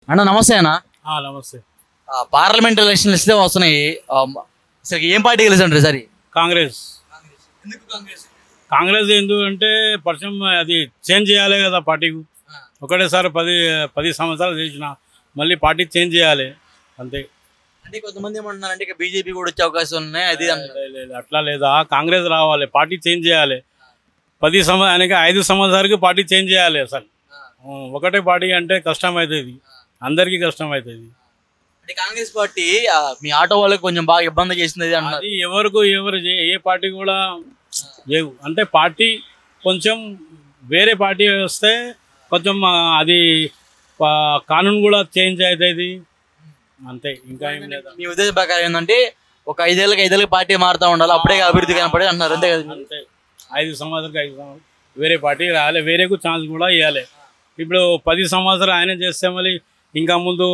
అన్న నమస్తే అన్న. నమస్తే. పార్లమెంట్ ఎలక్షన్లు ఇస్తే వస్తున్నాయి. అసలు ఏం పార్టీ గెలుస్తుంటారు సరే? కాంగ్రెస్. కాంగ్రెస్ ఎందుకంటే పరిచయం అది చేంజ్ చేయాలి కదా పార్టీకి. ఒకటేసారి 10 సంవత్సరాలు చేసిన మళ్ళీ పార్టీ చేంజ్ చేయాలి అంతే. అంటే కొంతమంది ఏమంటున్నారంటే ఇక బీజేపీ కూడా వచ్చే అవకాశం ఉన్నాయి. అది అట్లా లేదా, కాంగ్రెస్ రావాలి, పార్టీ చేంజ్ చేయాలి. 5 సంవత్సరాలకి పార్టీ చేంజ్ చేయాలి. అసలు ఒకటే పార్టీ అంటే కష్టం అవుతుంది, అందరికీ కష్టం అవుతుంది. అంటే కాంగ్రెస్ పార్టీ మీ ఆటో వాళ్ళకి కొంచెం బాగా ఇబ్బంది చేసింది అన్నది. ఎవరు ఏ పార్టీ కూడా అంటే పార్టీ కొంచెం వేరే పార్టీ వస్తే కొంచెం అది కానూన్ కూడా చేంజ్ అవుతుంది అంతే, ఇంకా ఏం లేదు. మీ ఉద్దేశం ప్రకారం ఏంటంటే ఒక 5 ఏళ్ళకి పార్టీ మారుతూ ఉండాలి, అప్పుడే అభివృద్ధి కనపడే అంటున్నారు అంతే కదా? అంతే. 5 సంవత్సరాలకి వేరే పార్టీ రావాలి, వేరేకు ఛాన్స్ కూడా ఇవ్వాలి. ఇప్పుడు 10 సంవత్సరాలు ఆయన చేస్తే మళ్ళీ ఇంకా ముందు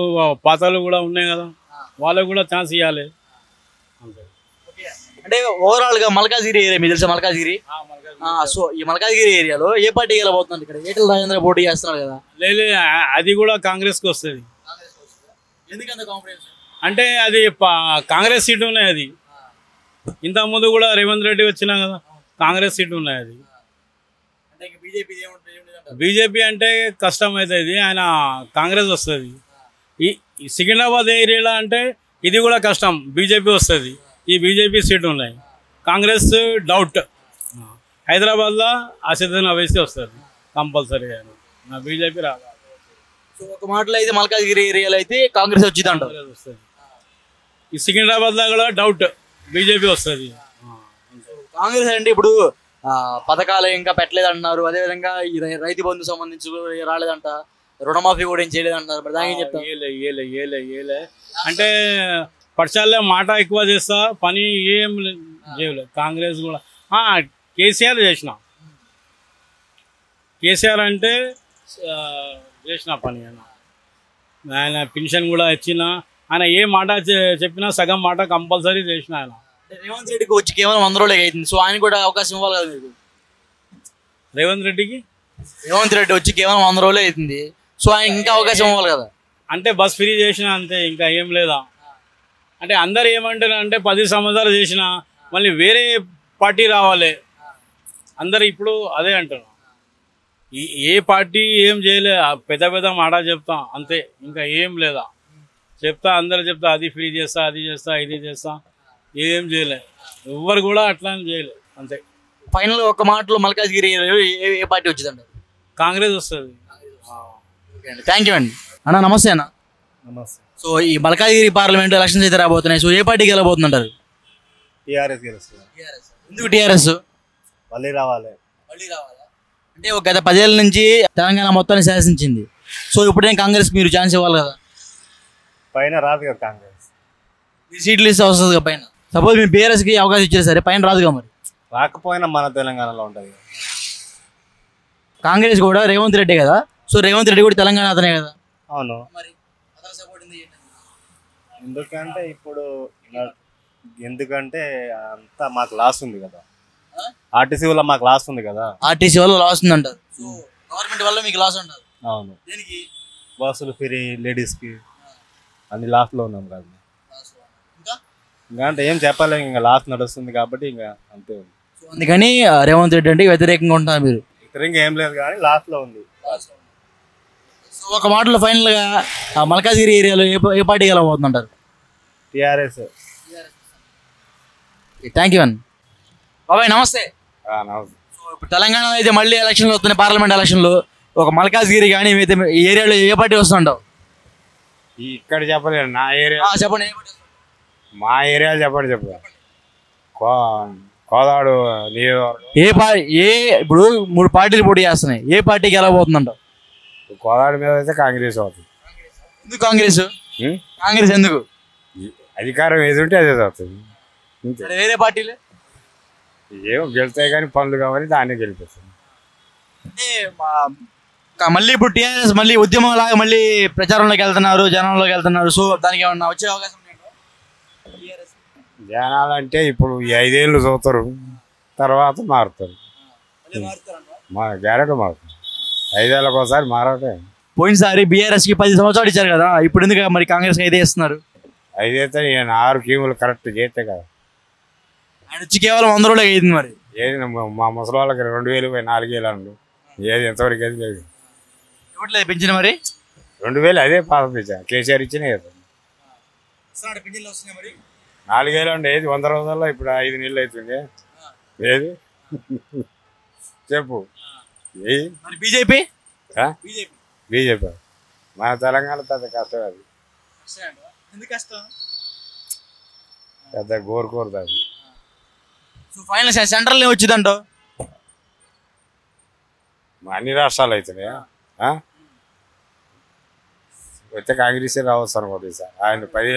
పాతాలు కూడా ఉన్నాయి కదా, వాళ్ళకు కూడా ఛాన్స్ ఇవ్వాలి అంతే. అంటే ఓవరాల్ గా మల్కాజ్గిరి ఏరియా మీకు తెలుసా? మల్కాజ్గిరి. సో ఈ మల్కాజ్గిరి ఏరియాలో ఏ పార్టీ గెలబోతుంది? ఇక్కడ ఈటెల రాజేంద్ర పోటీ చేస్తున్నారు కదా. లేదు, అది కూడా కాంగ్రెస్కి వస్తుంది. అంటే అది కాంగ్రెస్ సీటు ఉన్నాయి. అది ఇంతకుముందు కూడా రేవంత్ రెడ్డి వచ్చినా కదా, కాంగ్రెస్ సీటు ఉన్నాయి. అది బీజేపీ అంటే కష్టం అవుతుంది, ఆయన కాంగ్రెస్ వస్తుంది. ఈ సికింద్రాబాద్ ఏరియాలో అంటే ఇది కూడా కష్టం, బీజేపీ వస్తుంది. ఈ బీజేపీ సీటు ఉన్నాయి, కాంగ్రెస్ డౌట్. హైదరాబాద్లో అసదుద్దీన్ ఓవైసీ వస్తుంది కంపల్సరీ, నా బీజేపీ రాదు. సో ఒక మాటలో అయితే మల్కాజ్గిరి ఏరియాలో అయితే కాంగ్రెస్ వచ్చింది అంటారు. వస్తుంది. ఈ సికింద్రాబాద్లో కూడా డౌట్, బీజేపీ వస్తుంది. కాంగ్రెస్ అంటే ఇప్పుడు పథకాలు ఇంకా పెట్టలేదు అంటున్నారు, అదేవిధంగా ఈ రైతు బంధు సంబంధించి రాలేదంట, రుణమాఫీ కూడా ఏం చేయలేదంటారు. మరి దానికి చెప్తాను అంటే పక్షాలే మాట ఎక్కువ చేస్తా, పని ఏం చేయలేదు. కాంగ్రెస్ కూడా కేసీఆర్ కేసీఆర్ అంటే చేసిన పని ఆయన పెన్షన్ కూడా ఇచ్చిన, ఆయన ఏ మాట చెప్పినా సగం మాట కంపల్సరీ చేసిన ఆయన. రేవంత్ రెడ్డికి వచ్చి కేవలం 100 రోజులే అవుతుంది, సో ఆయన కూడా అవకాశం ఇవ్వాలి కదా మీకు. రేవంత్ రెడ్డి వచ్చి కేవలం 100 రోజులే అవుతుంది, సో ఆయన ఇంకా అవకాశం ఇవ్వాలి కదా. అంటే బస్ ఫ్రీ చేసిన అంతే, ఇంకా ఏం లేదా. అంటే అందరు ఏమంటారు అంటే 10 సంవత్సరాలు చేసిన మళ్ళీ వేరే పార్టీ రావాలి అందరు ఇప్పుడు అదే అంటారు. ఏ పార్టీ ఏం చేయలే, పెద్ద మాట చెప్తాం అంతే, ఇంకా ఏం లేదా. చెప్తా అందరు చెప్తా, అది ఫ్రీ చేస్తా, అది చేస్తా, ఇది చేస్తా, ఏం చేయలే. ఎవ్వరు కూడా అట్లా చేయలే అంతే. ఫైనల్ ఒక మాటలో మల్కాజ్గిరి ఏ పార్టీ వచ్చిందండి? కాంగ్రెస్ వస్తుంది. థ్యాంక్ యూ అండి. అన్న నమస్తే అన్న. నమస్తే. సో ఈ మల్కాజ్గిరి పార్లమెంట్ ఎలక్షన్స్ అయితే రాబోతున్నాయి, సో ఏ పార్టీ గెలబోతుందంటారు? టీఆర్ఎస్ గెలుస్తుంది. ఎందుకు టీఆర్ఎస్? మళ్ళీ రావాలి. అంటే ఒక గత 10 ఏళ్ళ నుంచి తెలంగాణ మొత్తాన్ని శాసించింది, సో ఇప్పుడే కాంగ్రెస్ మీరు ఛాన్స్ ఇవ్వాలి కదా. పైన రాదు కదా కాంగ్రెస్, మీ సీట్లు ఇస్తే వస్తుంది కదా పైన. సపోజ్ మీ బీఆర్ఎస్కి అవకాశం ఇచ్చారు సరే, పైన రాదుగా. మరి రాకపోయినా మన తెలంగాణలో ఉంటుంది. కాంగ్రెస్ కూడా రేవంత్ రెడ్డి కదా, సో రేవంత్ రెడ్డి కూడా తెలంగాణ అతనే కదా. అవును. ఎందుకంటే అంతా మాకు లాస్ ఉంది కదా, ఆర్టీసీ వల్ల మాకు లాస్ ఉంది కదా. ఆర్టీసీ వల్ల లాస్ ఉందంటారు, సో గవర్నమెంట్ వల్ల మీకు లాస్ ఉంటుంది. అవును. బస్సులు ఫ్రీ, లేడీస్కి అన్ని లాస్లో ఉన్నాం కదా. ఇంకా అంటే ఏం చెప్పాలి, ఇంకా లాస్ నడుస్తుంది కాబట్టి ఇంకా అంతే ఉంది. అందుకని రేవంత్ రెడ్డి అంటే వ్యతిరేకంగా ఉంటారు మీరు? వ్యతిరేకంగా ఏం లేదు కానీ లాస్లో ఉంది. సో ఒక మాటలో ఫైనల్గా మల్కాజ్గిరి ఏరియాలో ఏ పార్టీ గెలవబోతుందంటారు? టీఆర్ఎస్. థ్యాంక్ యూ అండి. బాబాయ్ నమస్తే. సో ఇప్పుడు తెలంగాణలో అయితే మళ్ళీ ఎలక్షన్లు వస్తున్నాయి, పార్లమెంట్ ఎలక్షన్లు. ఒక మల్కాజ్గిరి కానీ ఈ ఏరియాలో ఏ పార్టీ వస్తుంటావు? ఇక్కడ చెప్పలేదు, నా ఏరియా చెప్పండి. మా ఏరియా చెప్పండి. కోదాడు ఇప్పుడు 3 పార్టీలు పోటీ చేస్తున్నాయి, ఏ పార్టీ గెలవబోతుందంటావు? కోదాడు మీద అయితే కాంగ్రెస్ అవుతుంది. ఎందుకు కాంగ్రెస్? కాంగ్రెస్ ఎందుకు? అధికారం ఏది ఉంటే అదే అవుతుంది. వేరే పార్టీలే ఏమో గెలుతాయి కానీ పనులు కావాలి, దాన్ని గెలిపిస్తుంది. అంటే మళ్ళీ ఇప్పుడు టీఆర్ఎస్ మళ్ళీ ఉద్యమం లాగా మళ్ళీ ప్రచారంలోకి వెళ్తున్నారు, జనంలోకి వెళ్తున్నారు, సో దానికి ఏమన్నా వచ్చే అవకాశం? జనాలంటే ఇప్పుడు ఈ 5 ఏళ్ళు చూస్తారు, తర్వాత మారుతారు. మా గ్యారెంటీ మారుతారు. 5 ఏళ్ళకి ఒకసారి మారటే. పోయినసారి బీఆర్ఎస్ కి 10 సంవత్సరాలు ఇచ్చారు కదా, ఇప్పుడు ఎందుకు మరి కాంగ్రెస్ అయితే ఇస్తున్నారు? అయితే నేను 6 స్కీములు కరెక్ట్ చేస్తే కదా. ఆయన వచ్చి కేవలం 100 రోజులే అయింది. మరి ఏది మా ముసలి వాళ్ళకి 2000 4,000 అన్నాడు. ఏది ఎంతవరకు ఏది లేదు. ఇవ్వట్లేదు పెంచిన మరి 2000 అదే పాత తెచ్చా కేసీఆర్ ఇచ్చినాయి కదా. 4,000 అండి. ఏది 100 రోజుల్లో ఇప్పుడు 5 నెలలు అవుతుంది. ఏది చెప్పు. ఏది బీజేపీ బీజేపీ మన తెలంగాణ పెద్ద కష్టం అది. పెద్ద కోరుకోరుది అది. ఫైనల్ సెంట్రల్ వచ్చిందంట. అన్ని రాష్ట్రాలు అవుతున్నాయా? అయితే కాంగ్రెస్ రావచ్చు అనుకోండి సార్. ఆయన 10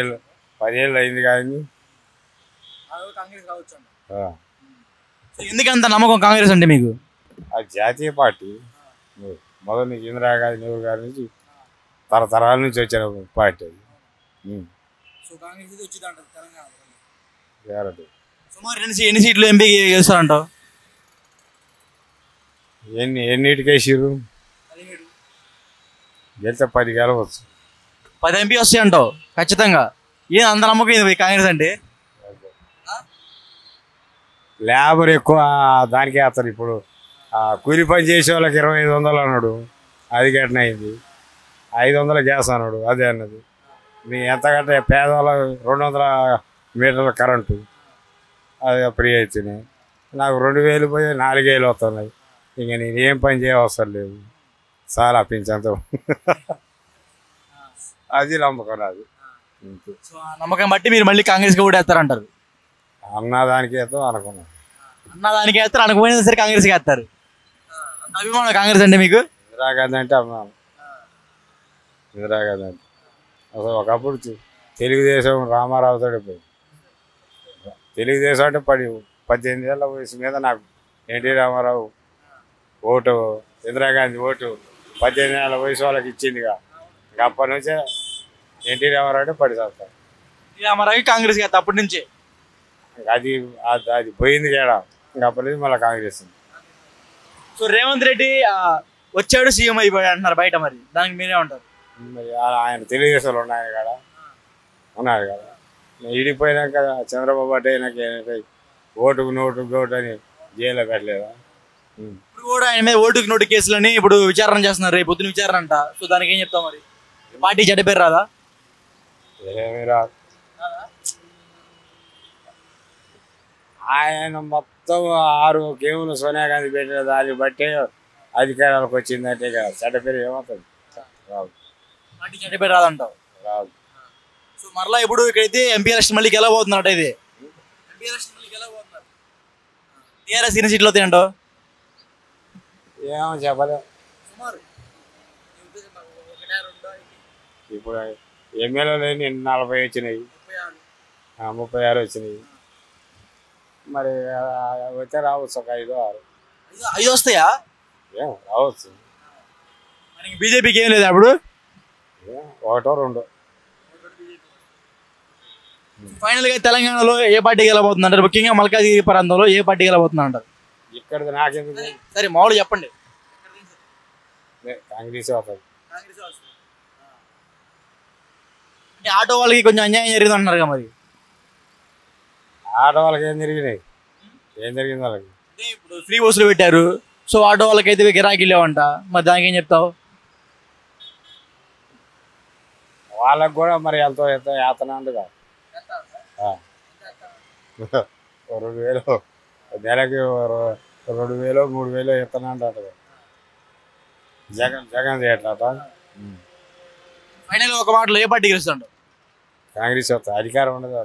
ఏళ్ళు అయింది కానీ. ఎందుకంత నమ్మకం కాంగ్రెస్ అంటే మీకు? అది జాతీయ పార్టీ. మొదటి నుంచి ఇందిరాగాంధీ నెహ్రూ గారి నుంచి తరతరాల నుంచి వచ్చిన పార్టీ అది. సుమారు ఎన్ని సీట్లు ఎంపీ చేస్తారంటావు? ఎన్నిటికి వేసిర్రు? గెలితే 10 గెలవచ్చు. 10 ఎంపీ వస్తాయి అంటావు ఖచ్చితంగా? ఏం అంత నమ్మకం ఇది కాంగ్రెస్ అంటే? లేబర్ ఎక్కువ దానికే వేస్తారు. ఇప్పుడు కూలి పని చేసే వాళ్ళకి 2,500 అన్నాడు, అది గట్టిన అయింది. 500 గ్యాస్ అన్నాడు, అదే అన్నది. మీ ఎంత గట్ట పేదవాళ్ళ 200 మీటర్ల కరెంటు అది ఫ్రీ అవుతున్నాయి. నాకు 2,000 పోయి 4,000 వస్తున్నాయి. ఇంక నేను ఏం పని చేయవసరం లేదు, చాలా పింఛంత. అది నమ్మకం అది. నమ్మకం బట్టి మీరు మళ్ళీ కాంగ్రెస్కి కూడా వేస్తారంటారు? అన్నదానికి వేస్తాం అనుకున్నాను. అన్నదానికి వేస్తారు, అనుకుపోయినా సరే కాంగ్రెస్కి వేస్తారు. అభిమానం కాంగ్రెస్ అంటే మీకు? ఇందిరాగాంధీ అంటే అభిమానం. ఇందిరాగాంధీ అంటే అసలు ఒకప్పుడు తెలుగుదేశం రామారావు తోటి పోయి తెలుగుదేశం అంటే 18 ఏళ్ళ వయసు మీద నాకు NT Rama Rao vote, Indira Gandhi vote 18 ఏళ్ళ వయసు వాళ్ళకి ఇచ్చిందిగా. ఇంకా అప్పటి నుంచే ఎన్టీ రామారావు అంటే 10 సంవత్సరాలు. రామారావుకి కాంగ్రెస్కి వేస్తారు అప్పటి నుంచే. అది అది పోయింది కదా. ఇంకా అప్పటి నుంచి మళ్ళీ కాంగ్రెస్. సో రేవంత్ రెడ్డి వచ్చాడు, సీఎం అయిపోయాడు అంటున్నారు బయట, మరి దానికి మీరే ఉంటారు? మరి ఆయన తెలుగుదేశంలో ఉన్నాయి కదా, ఉన్నారు కదా. ఇడిపోయినాక చంద్రబాబు అంటే నాకు ఓటుకు నోటుకు అని జైల్లో పెట్టలేదా? ఇప్పుడు కూడా ఆయన మీద ఓటుకు నోటు కేసులని ఇప్పుడు విచారణ చేస్తున్నారు, రేపు పొద్దున విచారణ అంట. సో దానికి ఏం చెప్తావు మరి? పార్టీ చెడ్డ పేరు రాదా? ఏమీ రాదు. ఆయన మొత్తం 6 గేములు సోనియా గాంధీ పెట్టిన దాన్ని బట్టే అధికారాలకు వచ్చిందంటే కదా. చెడ్డ పేరు ఏమవుతుంది? రాదు. పార్టీ చెడ్డ పేరు రాదంటావు? రాదు. సో మరలా ఇప్పుడు ఇక్కడైతే ఎంపీ ఎలక్షన్ మళ్ళీ గెలవబోతున్నట్టు. ఇది ఎంపీ ఎలక్షన్ మళ్ళీ గెలవబోతున్నారు. టీఆర్ఎస్ ఎన్ని సీట్లు అవుతాయి అంటావు? ఏమో చెప్పలేం. ఇప్పుడు ఎమ్మెల్యేలు 40 వచ్చినాయి, 36 వచ్చినాయి. మరి వచ్చే రావచ్చు ఒక 5 6. 5 వస్తాయా? ఏం రావచ్చు. బీజేపీకి ఏం లేదు అప్పుడు? 1 2. ఫైనల్ గా తెలంగాణలో ఏ పార్టీ గెలబోతుంది అంటారు? ముఖ్యంగా మల్కాజిగిరి ప్రాంతంలో ఏ పార్టీ గెలబోతుంది అంటారు? ఇక్కడ నాకెందుకు, సరే మామూలు చెప్పండి. కాంగ్రెస్ అవుతుంది. అంటే ఆటో వాళ్ళకి కొంచెం అన్యాయం జరిగింది అంటున్నారు మరి. ఆటో వాళ్ళకి ఏం జరిగినాయి? ఏం జరిగింది వాళ్ళకి? ఇప్పుడు ఫ్రీ బస్సులు పెట్టారు, సో ఆటో వాళ్ళకైతే గిరాకీ లేవంట, మరి దానికి ఏం చెప్తావు? వాళ్ళకు కూడా మరి ఎంతో ఎంతో యాతన అందుగా. 2,000 నెలకి 2,000 3,000 ఎత్తనా అంటారు. జగన్ చేయట్లేట. ఫైనల్ ఒక మాటలో ఏ పార్టీ గెలుస్తుంటావు? కాంగ్రెస్ వస్తుంది. అధికారం ఉండదు.